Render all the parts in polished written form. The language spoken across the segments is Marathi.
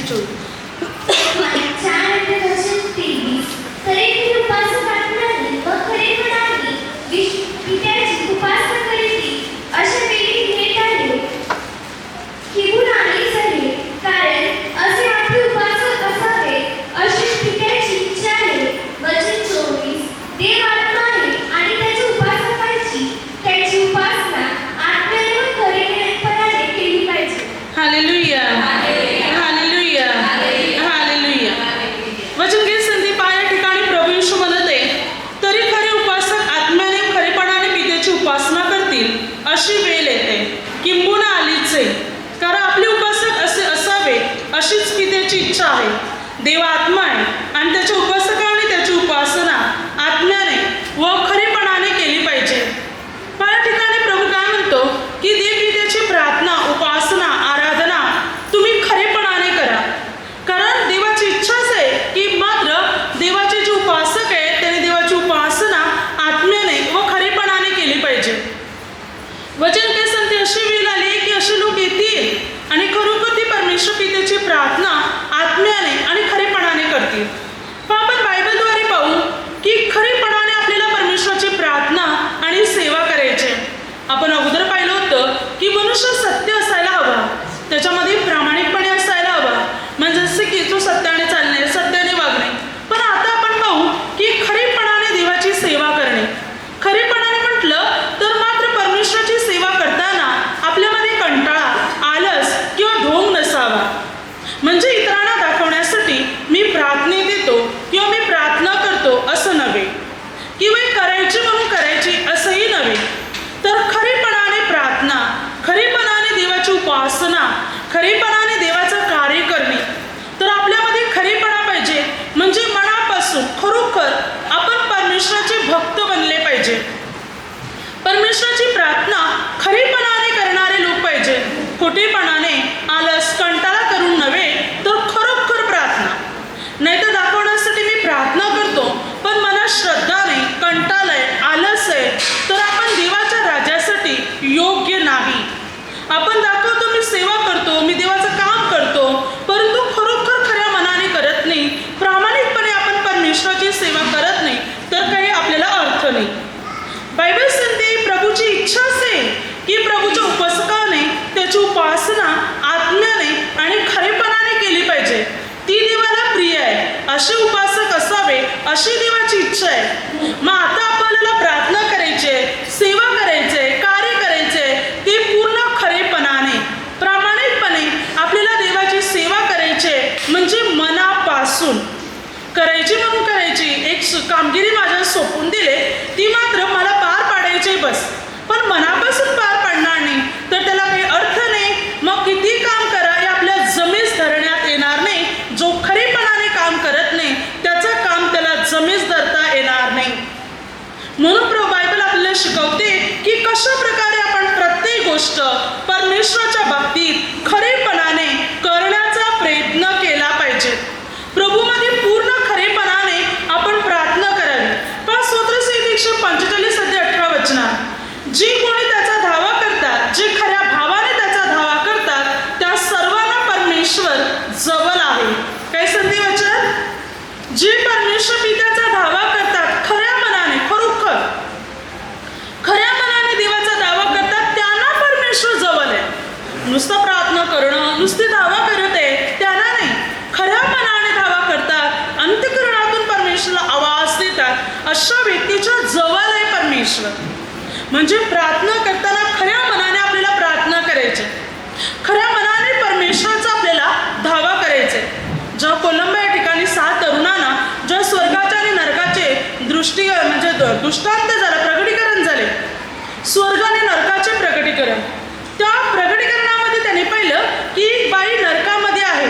24. अशी वेळ येते, किंबहुना आलीच आहे. कारण आपले उपासक असे असावे अशीच पित्याची इच्छा आहे. देव आत्मा आहे आणि त्याच्या उपासकाने त्याची उपासना आत्म्याने व खरेपणाने केली पाहिजे. या ठिकाणी प्रभू काय म्हणतो की देव पित्याची प्रार्थना, उपासना, आराधना तुम्ही खरेपणाने करा. कारण देवाची इच्छाच आहे की मात्र देवाचे जे उपासक आहे त्याने देवाची उपासना आत्म्याने व खरेपणाने केली पाहिजे. वचन काय सांगते, अशी वेळ आली की असे लोक येतील आणि खरोखर ती परमेश्वर पित्याची प्रार्थना आत्म्याने आणि खरेपणाने करतील. आपण बायबलद्वारे पाहू की खरेपणाने आपल्याला परमेश्वराची प्रार्थना आणि सेवा करायची. आपण अगोदर पाहिलं होतं की मनुष्य सत्य असायला हवा, त्याच्यामध्ये प्रामाणिकपणे असायला हवा, म्हणजे जसे की तो सत्याने चालणे, सत्याने वागणे. पण आता आपण पाहू की खरेपणाने देवाची सेवा करणे. खरेपणाने म्हटलं तर मात्र परमेश्वराची सेवा करताना आपल्यामध्ये कंटाळा, आलस किंवा ढोंग नसावा. म्हणजे इतरांना दाखवण्यासाठी मी प्रार्थनेत येतो किंवा मी प्रार्थना करतो असं नव्हे, किंवा करायची म्हणून करायची असंही नव्हे. तर खरेपणाने प्रार्थना, खरेपणाने देवाची उपासना, खरेपणाने देवाचं कार्य करणे. तर आपल्यामध्ये खरेपणा पाहिजे, म्हणजे मनापासून खरोखर आपण परमेश्वराचे भक्त बनले पाहिजे. परमेश्वराची प्रार्थना खरेपणाने करणारे लोक पाहिजे. खोटेपणाने, आलस, कंटाळा करून नव्हे, तर खरोखर प्रार्थना. नाही तर दाखवण्यासाठी मी प्रार्थना करतो पण मनात श्रद्धा नाही, कंटाळाय, आलस आहे, तर आपण देवाच्या राज्यासाठी योग्य नाही. आपण दाखवतो मी सेवा करतो, मी देवाचं काम करतो, परंतु खरोखर खऱ्या मनाने करत नाही, प्रामाणिकपणे आपण परमेश्वराची सेवा करत नाही, तर काही आपल्याला अर्थ नाही. बायबल सांगते प्रभूची इच्छा असेल की प्रभूच्या उपासकाने त्याची उपासना आत्म्याने आणि खरेपणाने केली पाहिजे. ती देवाला प्रिय आहे, असे उपासक असावे अशी देवाची इच्छा आहे. मग आता आपल्याला प्रार्थना करायची आहे, सेवा करायची आहे, कार्य करायचे आहे, ते पूर्ण खरेपणाने, प्रामाणिकपणे आपल्याला देवाची सेवा करायची आहे. म्हणजे मनापासून करायची म्हणून करायची. एक कामगिरी माझ्या सोपून दिले, ती मात्र मला पार पाडायची बस. पण मनापासून पार पाडणार नाही तर त्याला काही अर्थ नाही. मग किती काम करा हे आपल्या जमेस धरण्यात येणार नाही. जो खरेपणाने काम करत नाही त्याचं काम त्याला जमेस धरता येणार नाही. म्हणून बायबल आपल्याला शिकवते की कशा प्रकारे आपण प्रत्येक गोष्ट परमेश्वराच्या बाबतीत खरेपणाने करण्याचा प्रयत्न केला पाहिजे. प्रभूमध्ये पूर्ण खरेपणाने आपण प्रार्थना करावी. पण स्तोत्रसंहिता 145 अध्याय 18 वचनात, जी कोणी त्याचा धावा करतात, जे खऱ्या भावाने त्याचा धावा करतात, त्या सर्वांना परमेश्वर जवळ आहे. काय संधी वचन, जे परमेश्वर पित्याचा धावा करतात खऱ्या मनाने, खरोखर खऱ्या मनाने देवाचा दावा करतात, त्यांना परमेश्वर जवळ आहे. नुसतं प्रार्थना करणं, नुसती धावा करत आहे त्यांना नाही, खऱ्या मनाने धावा करतात, अंतःकरणातून परमेश्वराला आवाज देतात, अशा व्यक्तीच्या जवळ आहे परमेश्वर. म्हणजे प्रार्थना करताना खऱ्या मनाने आपल्याला प्रार्थना करायची, खऱ्या मनाने परमेश्वराचा आपल्याला धावा करायचे. जेव्हा कोलंबो या ठिकाणी 7 तरुणांना जेव्हा स्वर्गाचे आणि नरकाचे दृष्टांत झाला, प्रकटीकरण झाले, स्वर्ग आणि नरकाचे प्रकटीकरण. त्या प्रकटीकरणामध्ये त्यांनी पाहिलं की एक बाई नरकामध्ये आहे.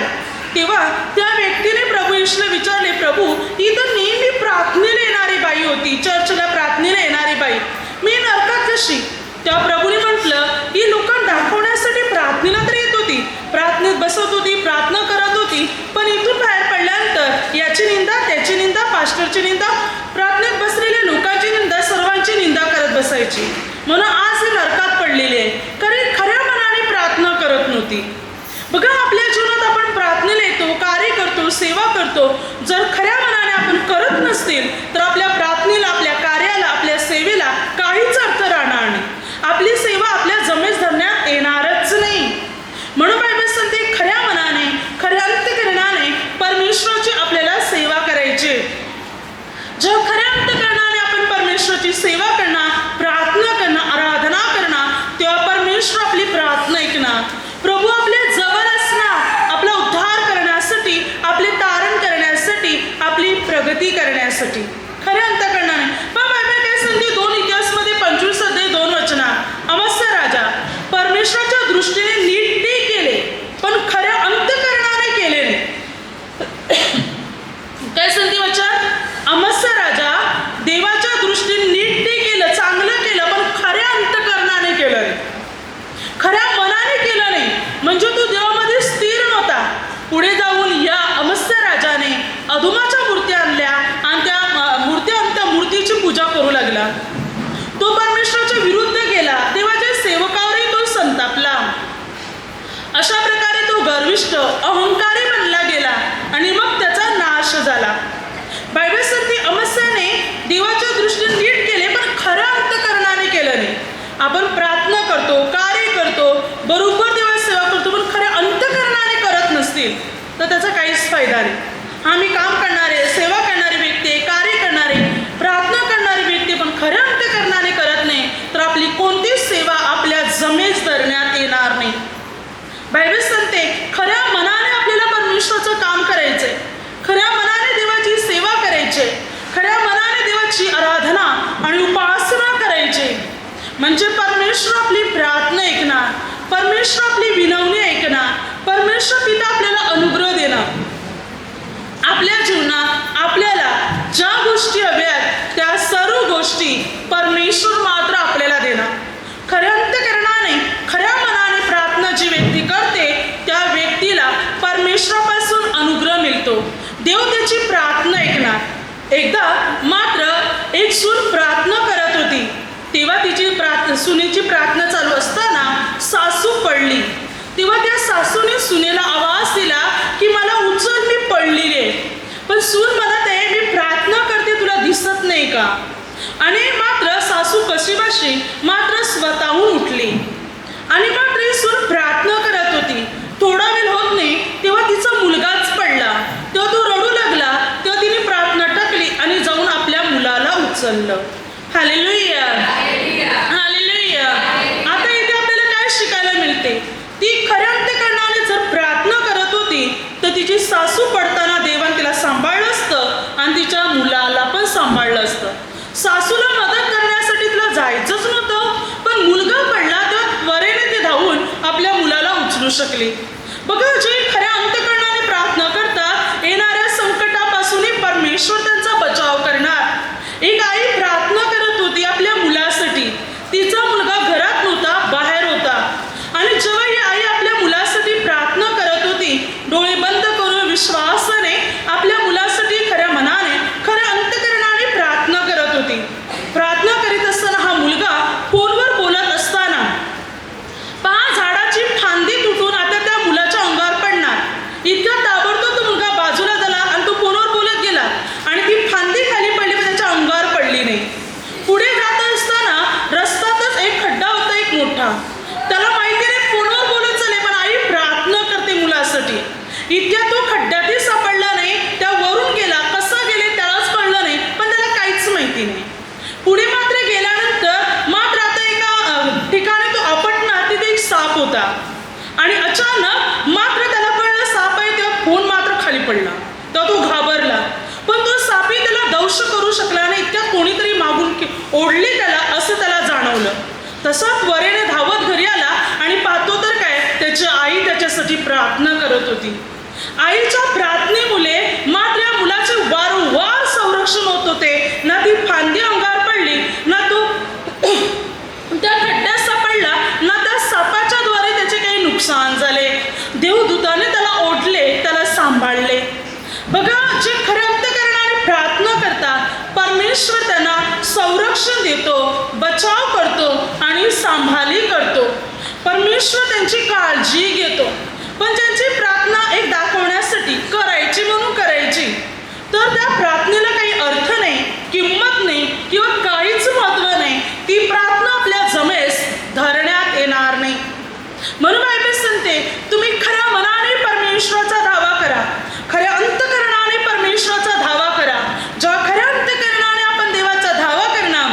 तेव्हा त्या व्यक्तीने प्रभू येशूला विचारले, प्रभू ही तर नेहमी प्रार्थनेला येणारी बाई होती, चर्चला प्रार्थनेला येणारी बाई, मी नरकात कशी? त्या प्रभूने म्हटलं ही लोकांना दाखवण्यासाठी प्रार्थनेला तर येत होती, प्रार्थनेत बसत होती, प्रार्थना करत होती, पण इथून बाहेर पडल्यानंतर याची निंदा, त्याची निंदा, पास्टरची निंदा, प्रार्थनेत बसलेल्या लोकांची निंदा, सर्वांची निंदा करत बसायची. म्हणून आज ही नरकात पडलेली आहे, कारण खऱ्या मनाने प्रार्थना करत नव्हती. बघा आपल्या जीवनात आपण प्रार्थनेला येतो, सेवा करतो, जर खऱ्या मनाने आपण करत नसतील तर आपल्या प्रार्थनेला, आपल्या कार्याला, आपल्या सेवेला काहीच अर्थ राहणार नाही. आपली सेवा आपल्या जमेस धरण्यात येणारच नाही. म्हणून बायबल सांगते खऱ्या मनाने, खऱ्या अंतःकरणाने परमेश्वराची आपल्याला सेवा करायची. जेव्हा खऱ्या अंतःकरणाने आपण परमेश्वराची सेवा करणार, प्रार्थना करणार, आराधना करणार, तेव्हा परमेश्वर आपली प्रार्थना ऐकणार. प्रभू आपल्या जवळ असणार, आपला उद्धार करण्यासाठी, आपले तारण करण्यासाठी, आपली प्रगती करण्यासाठी. खऱ्या अंतःकरणाने. पण बायबल काय सांगते 2 इतिहासमध्ये 25 अध्याय 2 वचनात, अमस्या राजा परमेश्वराच्या दृष्टीने नीट ते केले पण खऱ्या अंतःकरणाने केले नाही. काय सांगते वचन? अमस्या राजा देवाच्या दृष्टीने नीट ते केलं, चांगलं केलं, पण खऱ्या अंतःकरणाने केलं नाही, खऱ्या मनाने केलं नाही. म्हणजे तो देवामध्ये स्थिर नव्हता. पुढे जाऊन या अमस्या राजाने अधुमाच्या मूर्त्या आणल्या आणि त्या मूर्तीची पूजा करू लागला. तो परमेश्वराच्या विरुद्ध गेला. देवाच्या सेवकावरही तो संतापला. अशा प्रकारे तो गर्विष्ठ, अहंकारी बनला गेला आणि मग त्याचा नाश झाला. बायबल सांगते अमस्याने देवाच्या दृष्टीने नीट केले पण खऱ्या अंतःकरणाने केलं नाही. आपण प्रार्थना करतो, कार्य करतो, बरोबर देवाची सेवा करतो, पण खऱ्या अंतःकरणाने करत नसतील तर त्याचा काहीच फायदा नाही. आम्ही काम करणारे, सेवा करणारी व्यक्ती, कार्य करणारे, प्रार्थना करणारी व्यक्ती पण खऱ्या अंतःकरणाने करत नाही तर आपली कोणतीच सेवा आपल्या जमेस धरण्यात येणार नाही. बायबल सांगते खऱ्या मनाने आपल्याला परमेश्वराचं काम करायचंय, खऱ्या मनाने देवाची सेवा करायची, खऱ्या मनाने देवाची आराधना आणि उपासना करायची. म्हणजे परमेश्वर आपली प्रार्थना ऐकणार, परमेश्वर आपली विनवणी ऐकणार, परमेश्वर पिता आपल्याला अनुग्रह देणार. आपल्या जीवनात आपल्याला ज्या गोष्टी हव्यात त्या सर्व गोष्टी परमेश्वर मात्र आपल्याला देणार. खऱ्या अंतःकरणाने, खऱ्या मनाने प्रार्थना जी व्यक्ती करते त्या व्यक्तीला परमेश्वरापासून अनुग्रह मिळतो. देव त्याची प्रार्थना ऐकणार. एकदा मात्र एक सून प्रार्थना करत होती. तेव्हा तिची सुनेची प्रार्थना चालू असताना सासू पडली. तेव्हा त्या सासूने सुनेला आवाज दिला की मला उचल, मी पडलेली आहे. पण सून म्हणत आहे मी प्रार्थना करते, तुला दिसत नाही का? आणि मात्र सासू कशीबशी मात्र स्वतःहून उठली आणि मात्र ही सून प्रार्थना करत होती. थोडा वेळ होत नाही तेव्हा तिचा मुलगाच पडला. तेव्हा तो रडू लागला. तेव्हा तिने प्रार्थना टाकली आणि जाऊन आपल्या मुलाला उचललं. Hallelujah, hallelujah. आता इथे आपल्याला काय शिकायला मिळते? ती खऱ्या अंतःकरणाने जर प्रार्थना करत होती तर तिची सासू पडताना देवाने तिला सांभाळलं असतं आणि तिच्या मुलाला पण सांभाळलं असतं. सासूला मदत करण्यासाठी तिला जायचंच नव्हतं, पण मुलगा पडला तेव्हा त्वरेने ते धावून आपल्या मुलाला उचलू शकली. बघा, जे खऱ्या अंतःकरणाने प्रार्थना करतात येणाऱ्या संकटापासूनही परमेश्वर त्यांचा बचाव करणार. एक आई प्रार्थना करत होती आपल्या मुलासाठी. तिचा मुलगा घरात नव्हता, बाहेर होता. आणि जेव्हा ही आई आपल्या मुलासाठी प्रार्थना करत होती, डोळे बंद करून विश्वासाने आपल्या मुलासाठी खऱ्या मनाने, खऱ्या अंतःकरणाने प्रार्थना करत होती. प्रार्थना करीत असताना हा मुलगा फोनवर बोलत असताना पहा झाडाची फांदी तुटून आता त्या मुलाच्या अंगावर पडणार. इतका ताबडतोब तो मुलगा बाजूला झाला आणि तो फोनवर बोलत गेला आणि ती फांदी खाली पडली पण त्याच्या अंगावर पडली नाही. पुढे जात असताना रस्त्यातच एक खड्डा होता, एक मोठा. त्याला माहिती नाही फोनवर बोलत चालले पण आई प्रार्थना करते मुलासाठी. इतक्या तो खड्ड्यातही सापडला नाही. त्या वरून गेला, कसा गेले त्यालाच कळलं नाही, पण त्याला काहीच माहिती नाही. पुढे मात्र गेल्यानंतर मात्र आता एका ठिकाणी तो आपटणार, तिथे एक साप होता आणि अचानक मात्र त्याला कळलं साप आहे. तेव्हा फोन मात्र खाली पडला. तेव्हा तो घाबरला, पण तो सापही त्याला दंश करू शकला नाही. इतक्या कोणीतरी मागून ओढले त्याला असं त्याला जाणवलं. तसा त्वरेने धावत घरी आला आणि पाहतो तर काय, त्याची आई त्याच्यासाठी प्रार्थना करत होती. आईच्या प्रार्थनेमुळे मात्र या मुलाचे वारंवार संरक्षण होत होते. ना ती फांदी अंगावर पडली, ना तो त्या खड्ड्यात सापडला, ना त्या सापाच्या द्वारे त्याचे काही नुकसान झाले. देवदूताने त्याला ओढले, त्याला सांभाळले. बघा, जे खऱ्या अंतःकरणाने प्रार्थना करतात परमेश्वर त्यांना संरक्षण देतो, बचाव करतो आणि सांभाळी करतो. परमेश्वर त्यांची काळजी घेतो. पण ज्यांची प्रार्थना एक दाखवण्यासाठी करायची म्हणून जर त्या प्रार्थनेला काही अर्थ नाही, किंमत नाही किंवा काहीच महत्त्व नाही, ती प्रार्थना आपल्या जमेस धरण्यात येणार नाही. म्हणून बायबल सांगते, तुम्ही खऱ्या मनाने परमेश्वराचा धावा करा, खऱ्या अंतःकरणाने परमेश्वराचा धावा करा. जेव्हा खऱ्या अंतःकरणाने आपण देवाचा धावा करणार,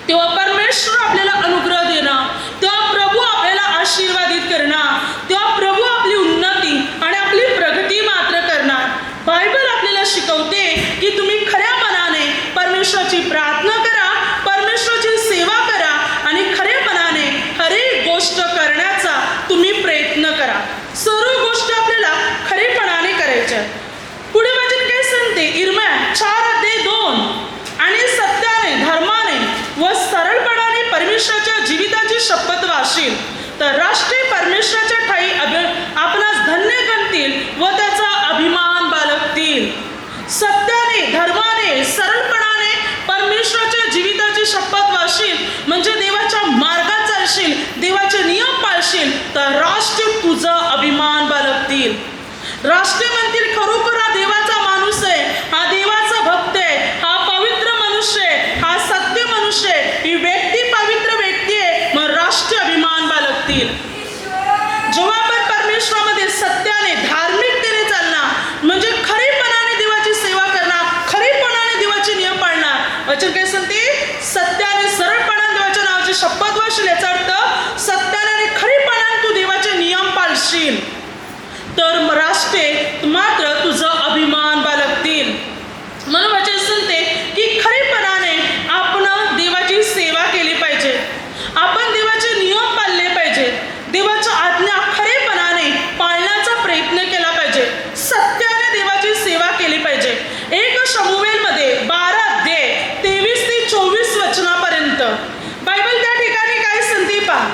तेव्हा परमेश्वर आपल्याला अनुग्रह देणार, तेव्हा प्रभू आपल्याला आशीर्वादित करणार, तेव्हा प्रभू आपली उन्नती आणि आपली प्रगती मात्र करणार. बायबल आपल्याला शिकवते की तुम्ही खऱ्या मनाने परमेश्वराची प्रार्थना करा, परमेश्वराची सेवा करा आणि खऱ्या मनाने हरेक गोष्ट करण्याचा तुम्ही प्रयत्न करा. सर्व गोष्टी आपल्याला खरेपणाने करायच्या. पुढे वचन काय सांगते, इर्म्या 4:2, आणि सत्याने, धर्माने व सरळपणाने परमेश्वराच्या जीविताची शपथ वाशील तर राष्ट्रीय परमेश्वराच्या ठाई आपणास धन्य गणतील व त्याचा अभिमान बाळगतील. सत्याने, धर्माने, सरळपणाने परमेश्वराच्या जीविताची शपथ वाशील म्हणजे देवाच्या मार्गात चालशील, देवाचे नियम पाळशील तर राष्ट्र तुझा अभिमान बाळगतील. राष्ट्र म्हणतील, खरोखर हा देवाचा माणूस आहे, हा देवाचा भक्त आहे, हा पवित्र मनुष्य आहे, हा सत्य मनुष्य आहे, ही व्यक्ती पवित्र व्यक्ती आहे, मग राष्ट्र अभिमान बाळगतील. जेव्हा आपण परमेश्वरामध्ये सत्याने, धार्मिकतेने चालणार म्हणजे खरेपणाने देवाची सेवा करणार, खरेपणाने देवाचे नियम पाळणार. वचन काय सांगते, सत्याने, सरळपणाने देवाच्या नावाची शपथ वाशील, याचा अर्थ सत्याने आणि खरेपणाने तू देवाचे नियम पाळशील तर राष्ट्रे मात्र तुझा अभिमान बाळगतील. म्हणून वचन सांगते की खरेपणाने आपण देवाची सेवा केली पाहिजे, आपण देवाचे नियम पाळले पाहिजे, देवाच्या आज्ञा खरेपणाने पाळण्याचा प्रयत्न केला पाहिजे, सत्याने देवाची सेवा केली पाहिजे. 1 शमूएलमध्ये 12:23-24 वचनापर्यंत बायबल त्या ठिकाणी काय सांगते पहा.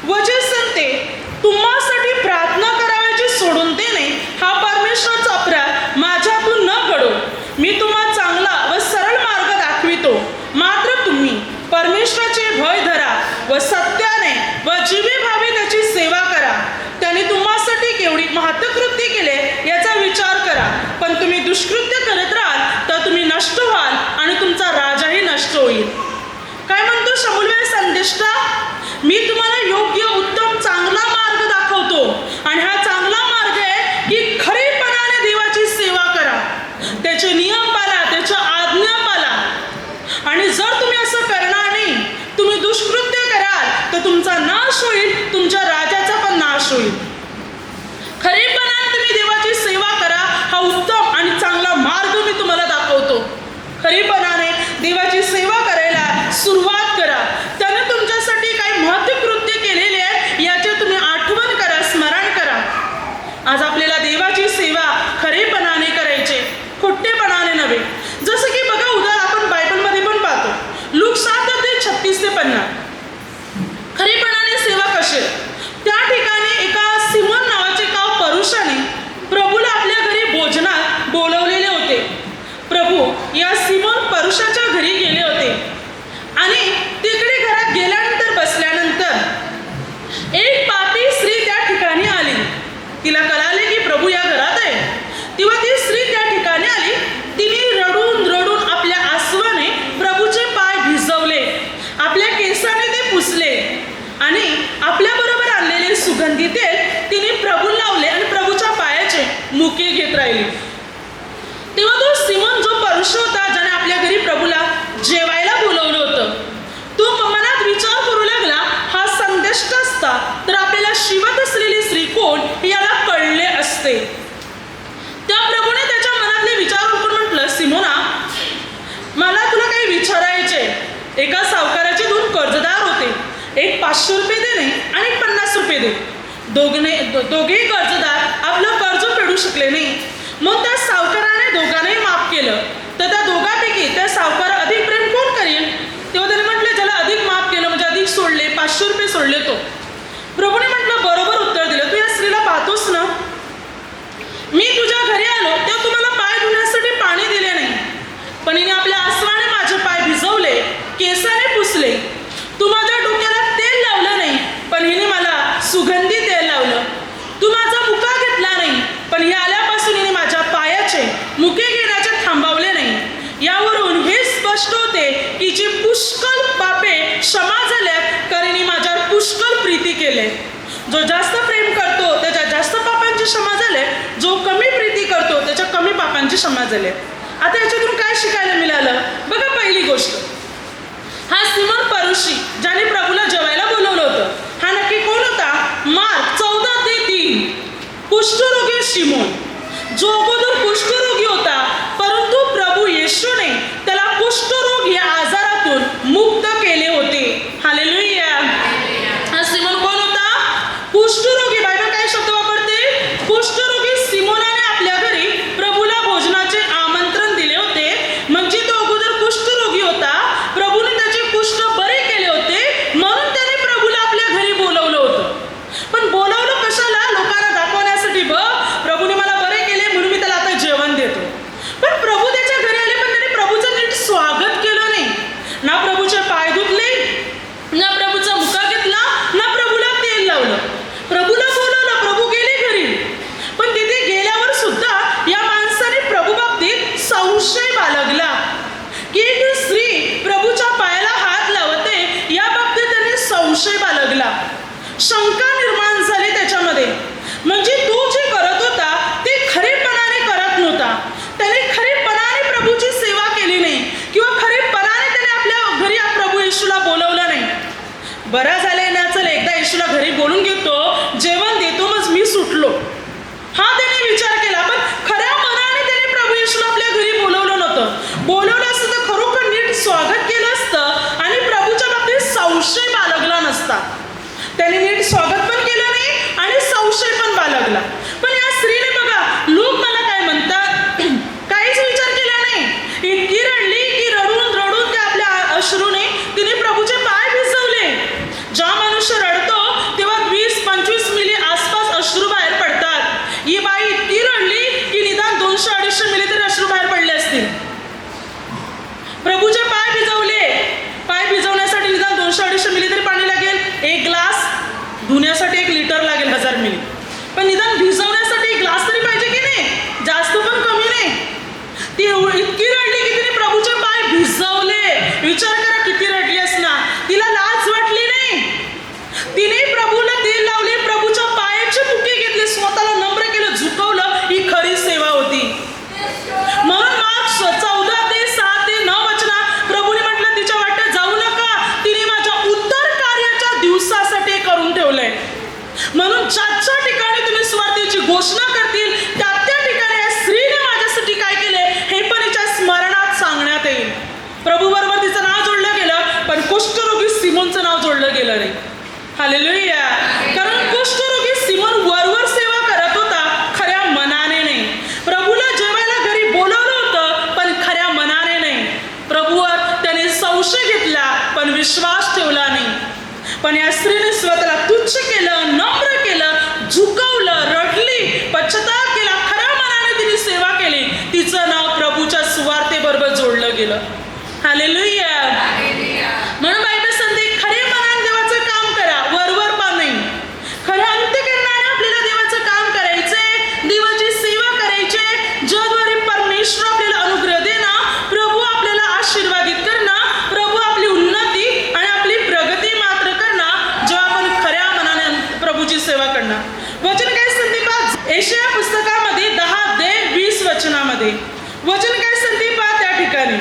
वचन सांगते, तुम्हासाठी प्रार्थना करावयाची सोडून देणे हा परमेश्वराचा अपराध माझ्यातून न घडो. मी तुम्हा चांगला व सरळ मार्ग दाखवितो, मात्र तुम्ही परमेश्वराचे भय धरा व सत्याने व जीवेभावे त्याची सेवा करा. त्याने तुम्हासाठी केवढी महत्कृत्य केले याचा विचार करा. पण तुम्ही दुष्कृत्य करत राहाल तर तुम्ही नष्ट व्हाल आणि तुमचा राजाही नष्ट होईल. काय म्हणतो शमूएल संदेष्टा, मी तुम्हाला योग्य, उत्तम, चांगला मार्ग दाखवतो आणि हा चांगला मार्ग आहे की खरेपणाने देवाची सेवा करा, त्याचे नियम पाळा, त्याच्या आज्ञा पाळा. आणि जर तुम्ही असं करणार नाही, तुम्ही दुष्कृत्य कराल तर तुमचा नाश होईल, तुमच्या राजाचा पण नाश होईल. खरेपणाने तुम्ही देवाची सेवा करा, हा उत्तम आणि चांगला मार्ग मी तुम्हाला दाखवतो. खरेपणाने देवाची सेवा करायला सुरुवात करा. त्याने तुमच्यासाठी काही महत्कृत्य केलेले आहे याचे तुम्ही आठवण करा, स्मरण करा. आज आपल्याला देवाची सेवा खरेपणाने करायचे, खोटेपणाने नव्हे. जसं की बघा, उदाहरण आपण बायबलमध्ये पण पाहतो, लूक 7:36-50. खरेपणाने सेवा कशी. त्या ठिकाणी एका सिमोन नावाचे एका पुरुषाने प्रभूला आपल्या घरी भोजनात बोलवलेले होते. प्रभू या सिमोन पुरुषाच्या घरी गेले होते आणि तिकडे घरात गेल्यानंतर बसल्यानंतर एक पापी स्त्री त्या ठिकाणी आली. तिला कळाले की प्रभू या घरात आहे. तेव्हा ती स्त्री त्या ठिकाणी आली. तिने रडून रडून आपल्या आसवाने प्रभूचे पाय भिजवले, आपल्या केसाने ते पुसले आणि आपल्याबरोबर आणलेले सुगंधी तेल तिने प्रभूला लावले आणि प्रभूच्या पायाचे मुके घेत राहिली. तेव्हा तो सिमोन जो पुरुष होता, ज्याने आपल्या घरी प्रभूला जेवायला बोलवलं होतं, तो मनात विचार करू लागला, हा संदेष्ट असता तर आपल्याला शिवत असलेली स्त्री कोण हे याला कळले असते. त्या प्रभूने त्याच्या मनातले विचार करून म्हटलं, सिमोना, मला तुला काही विचारायचे. एका सावकाराचे 2 कर्जदार होते, एक 500 रुपये देणे आणि एक 50 रुपये दे. दोघेही कर्जदार आपलं कर्ज फेडू शकले नाही. मग त्या सावकाराने दोघांनाही माफ केलं. तर त्या दोघांपैकी त्या सावकार अधिक प्रेम कोण करेल. तेव्हा त्याने म्हटलं, ज्याला अधिक माफ केलं म्हणजे अधिक सोडले, 500 रुपये सोडले तो. प्रभूने म्हटलं, बरोबर उत्तर दिलं. तू या स्त्रीला पाहतोस ना, मी तुझ्या घरी आलो तेव्हा तुम्हाला पाय धुण्यासाठी पाणी दिले नाही, पण हिने आपल्या आसवाने माझे पाय भिजवले, केसाने पुसले. तू माझ्या डोक्याला तेल लावलं नाही, पण हिने मला सुगंधी तेल लावलं. तू माझा मुका घेतला नाही, पण ही आल्यापासून हिने माझ्या पायाचे मुके घेण्याचे थांबा जो जास्त प्रेम करतो त्याच्या जास्त पापांची क्षमा झाले, जो कमी प्रीती करतो त्याच्या कमी पापांची क्षमा झाले. आता याच्यातून काय शिकायला मिळालं बघा. पहिली गोष्ट, हा सिमोन परुशी ज्याने प्रभूला जेवायला बोलवलं होतं, हा नक्की कोण होता? मार्क 14:3 कुष्ठरोगी सिमोन, जो अगोदर कुष्ठरोगी होता, परंतु प्रभू येशूने त्याला कुष्ठरोग या आजारातून मुक्त केले होते. हालेलुया. हा सिमोन कोण होता? कुष्ठरोगी. बायबल काय शब्द वापरते? कुष्ठरोगी सिमोनाने आपल्या घरी प्रभूला भोजनाचे आमंत्रण दिले होते. म्हणजे तो अगोदर कुष्ठरोगी होता, प्रभूने त्याचे कुष्ठ बरे केले होते, म्हणून त्याने प्रभूला आपल्या घरी बोलवलं होतं. पण बोलवलं कशाला? लोकांना दाखवण्यासाठी. प्रभूने मला बरे केले म्हणून मी त्याला आता जेवण देतो. पण प्रभू त्याच्या घरी आले, पण त्याने प्रभूचं नीट स्वागत केलं नाही. ना प्रभूचे पाय धुतले, ना प्रभूचा मुका घेतला, ना प्रभूला तेल लावलं. प्रभूला बोलवलं, प्रभू गेले घरी, पण तिथे गेल्यावर सुद्धा या माणसाने प्रभू बाबतीत संशय बाळगला की एक स्त्री प्रभूच्या पायाला हात लावते, या बाबतीत त्याने संशय बाळगला. शंका निर्माण झाली त्याच्यामध्ये. म्हणजे तो जे करत होता ते खरेपणाने करत नव्हता. त्याने खरेपणाने प्रभूची सेवा केली नाही, किंवा खरेपणाने त्याने आपल्या घरी प्रभू येशूला बोलवलं नाही. बरं झालंय ना, चल एकदा येशूला घरी बोलून घेतो, जेवण देतो, मग मी सुटलो, हा त्याने विचार केला. पण खऱ्या मनाने त्याने प्रभू येशूला आपल्या घरी बोलवलं नव्हतं. बोलवलं असतं तर खरोखर नीट स्वागत केलं असतं आणि प्रभूच्या बाबतीत संशय बाळगला नसता. त्याने नीट स्वागत पण केलं नाही आणि संशय पण बाळगला. पण या स्त्रीने बघा, लोक मला काय म्हणतात, काहीच विचार केला नाही. इतकी रडली की रडून रडून त्या आपल्या अश्रूने तिने प्रभूचे पाय भिजवले. ज्या मनुष्य रडतो तेव्हा 20-25 मिली आसपास अश्रू बाहेर पडतात. ही बाई इतकी रडली की निदान 200-250 मिली तरी अश्रू बाहेर पडले असतील. प्रभूचे पाय भिजवले. पाय भिजवण्यासाठी निदान 200-250 मिली तरी पाणी लागेल. एक ग्लास धुण्यासाठी 1 लिटर लागेल 1000 मिली. पण निदान भिजवण्यासाठी 1 ग्लास तरी पाहिजे की नाही? जास्त पण कमी नाही. ती इतकी रडली की तिने प्रभूचे पाय भिजवले. विचार करा किती रडली असणार. तिला लाज वाटली नाही. तिने प्रभूला तेल लावले, प्रभूच्या पायाचे मुके घेतले, स्वतःला नम्र केलं, झुकवलं. ही खरी सेवा होती. म्हणून मार्क 14:6-9 वचनात प्रभूने म्हटलं, तिच्या वाटेत जाऊ नका, तिने माझ्या उद्धार कार्याच्या दिवसासाठी करून ठेवलंय. म्हणून ज्या ठिकाणी तुम्ही सुवार्तेची घोषणा करतील त्या ठिकाणी या स्त्रीने माझ्यासाठी काय केले हे पण तिच्या स्मरणात सांगण्यात येईल. प्रभू बरोबर तिचं नाव जोडलं गेलं, पण कुष्ठरोगी सिमोनचं नाव जोडलं गेलं नाही. हालेलुया. कारण कुष्ठरोगी सिमोन वरवर सेवा करत होता, खऱ्या मनाने नाही. प्रभूला जेवायला घरी बोलवलं होतं, पण खऱ्या मनाने नाही. प्रभूवर त्याने संशय घेतला, पण विश्वास ठेवला नाही. पण या स्त्रीने स्वतःला तुच्छ केलं, नम्र केलं, झुकवलं, रडली, पश्चाताप केला, खऱ्या मनाने तिने सेवा केली. तिचं नाव प्रभूच्या सुवार्तेबरोबर जोडलं गेलं. हालेलुया. म्हणून बायबल सांगते, खऱ्या मनाने देवाचं काम करा, वरवर पण नाही. खऱ्या अंतःकरणाने आपल्याला देवाचं काम करायचंय, देवाची सेवा करायची, ज्याद्वारे परमेश्वर आपल्याला अनुग्रह देणार, प्रभू आपल्याला आशीर्वादित करणार, प्रभू आपली उन्नती आणि आपली प्रगती मात्र करणार, जेव्हा आपण खऱ्या मनाने प्रभूची सेवा करणार. वचन काय सांगते पहा, यशाया पुस्तकामध्ये 10-20 वचनामध्ये वचन काय सांगते पहा. त्या ठिकाणी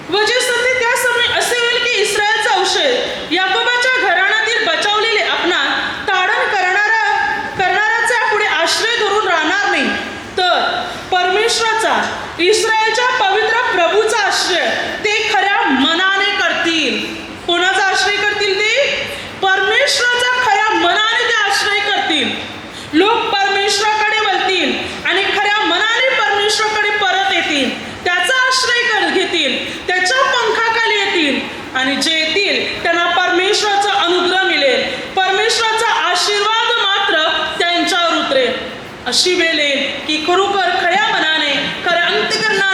वचन सांगते, त्या समय असे होईल की इस्रायलचा औषध याकोबाच्या घराण्यातील बचावलेले आपणा ताडण करणाराचा पुढे आश्रय धरून राहणार नाही, तर परमेश्वराचा, इस्रायलच्या पवित्र प्रभूचा आश्रय ते खऱ्या मनाने करतील. कोणाचा आश्रय करतील? ते परमेश्वराचा खऱ्या मनाने ते आश्रय करतील. लोक परमेश्वराकडे वळतील आणि खऱ्या मनाने परमेश्वराकडे परत येतील. त्याचा आश्रय घेतील, त्याच्या पंखाखाली येतील, आणि जे येतील त्यांना परमेश्वराचा अनुग्रह मिळेल, परमेश्वराचा आशीर्वाद मात्र त्यांच्यावर उतरेल. अशी वेळ येईल की खरोखर खऱ्या मनाने, खऱ्या अंतःकरणाने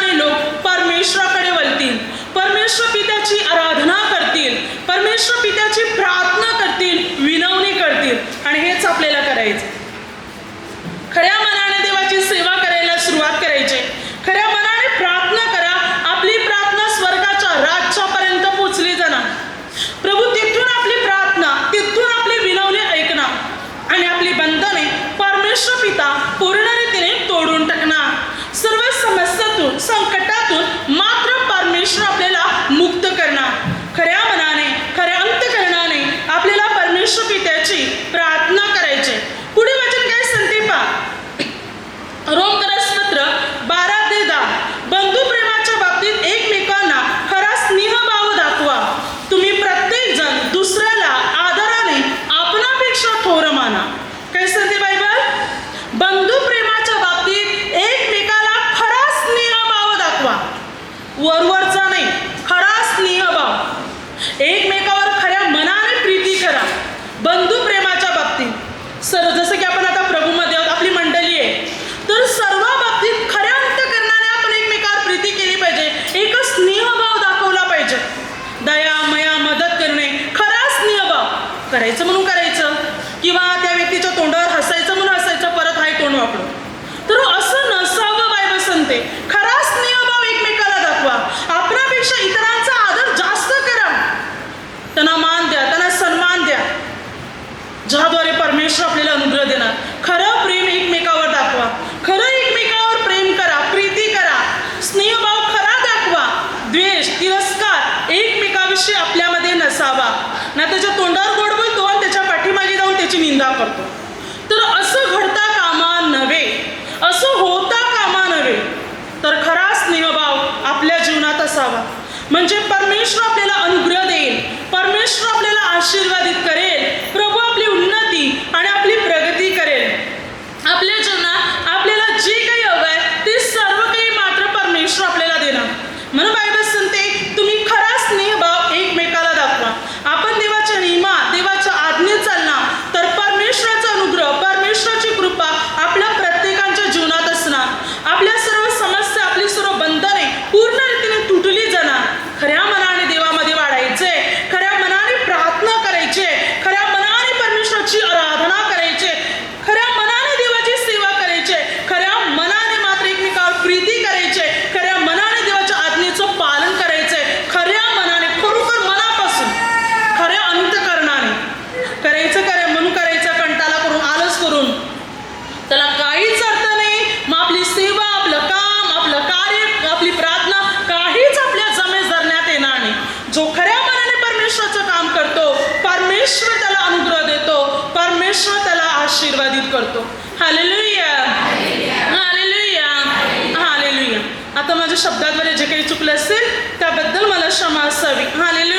करायचं म्हणून करायचं, किंवा त्या व्यक्तीच्या तोंडावर हसायचं म्हणून हसायचं, परत हाय तोंड वापरून. तर असं नसावं. बायबल सांगते खरा स्नेहभाव एकमेकाला दाखवा. आपल्यापेक्षा इतरांचा आदर जास्त करा, त्यांना मान द्या, त्यांना सन्मान द्या, ज्याद्वारे परमेश्वर आपल्याला अनुग्रह देणार. खरं प्रेम एकमेकावर दाखवा, खरं एकमेकावर प्रेम करा, प्रीती करा, स्नेहभाव खरा दाखवा. द्वेष, तिरस्कार एकमेकाविषयी आपल्यामध्ये नसावा. ना त्याच्या तोंडावर गोड बोलतो आणि त्याच्या पाठीमागे जाऊन त्याची निंदा करतो. तर असं घडता कामा नव्हे, असं होता कामा नव्हे. तर खरा स्नेहभाव आपल्या जीवनात असावा. म्हणजे परमेश्वर आपल्याला अनुग्रह देईल, परमेश्वर आपल्याला आशीर्वादित करेल, प्रभू आपली उन्नती आणि आपली प्रगती करेल. आपल्या जीवनात आपल्याला जे काही हवं आहे ते सर्व काही मात्र परमेश्वर आपल्याला देणार. म्हणून बायबल सांगते तुम्ही खरा स्नेहभाव एकमेकाला दाखवा. आपण देवाच्या नियमात, देवाच्या आज्ञेत चालणार तर परमेश्वराचा अनुग्रह, परमेश्वराची कृपा आपल्या प्रत्येकाच्या जीवनात असणार. आपल्या सर्व समस्या, आपली सर्व बंधने पूर्ण रीतीने तुटली जाणार. खऱ्या मनाने देवामध्ये वाढायचे, खऱ्या मनाने प्रार्थना करायचे, खऱ्या मनाने परमेश्वराची आराधना करायचे, खऱ्या मनाने देवाची सेवा करायचे, खऱ्या मनाने मात्र एकमेकावर प्रीती करायचे, खऱ्या मनाने देवाच्या आज्ञेचं पालन करायचे, खऱ्या मनाने, खरोखर मनापासून, खऱ्या अंतःकरणाने करायचं. म्हणून करायचं कंटाळा करून, आलस करून त्याला काहीच अर्थ नाही. मग आपली सेवा, आपलं काम, आपलं कार्य, आपली प्रार्थना काहीच आपल्या जमेस धरण्यात येणार नाही. जो खऱ्या मनाने परमेश्वराचं काम करतो, परमेश्वर त्याला अनुग्रह देतो, परमेश्वर त्याला आशीर्वादित करतो. Hallelujah, hallelujah, hallelujah. आता माझ्या शब्दाद्वारे जे काही चुकलं असेल त्याबद्दल मला क्षमा असावी. हालेलुया.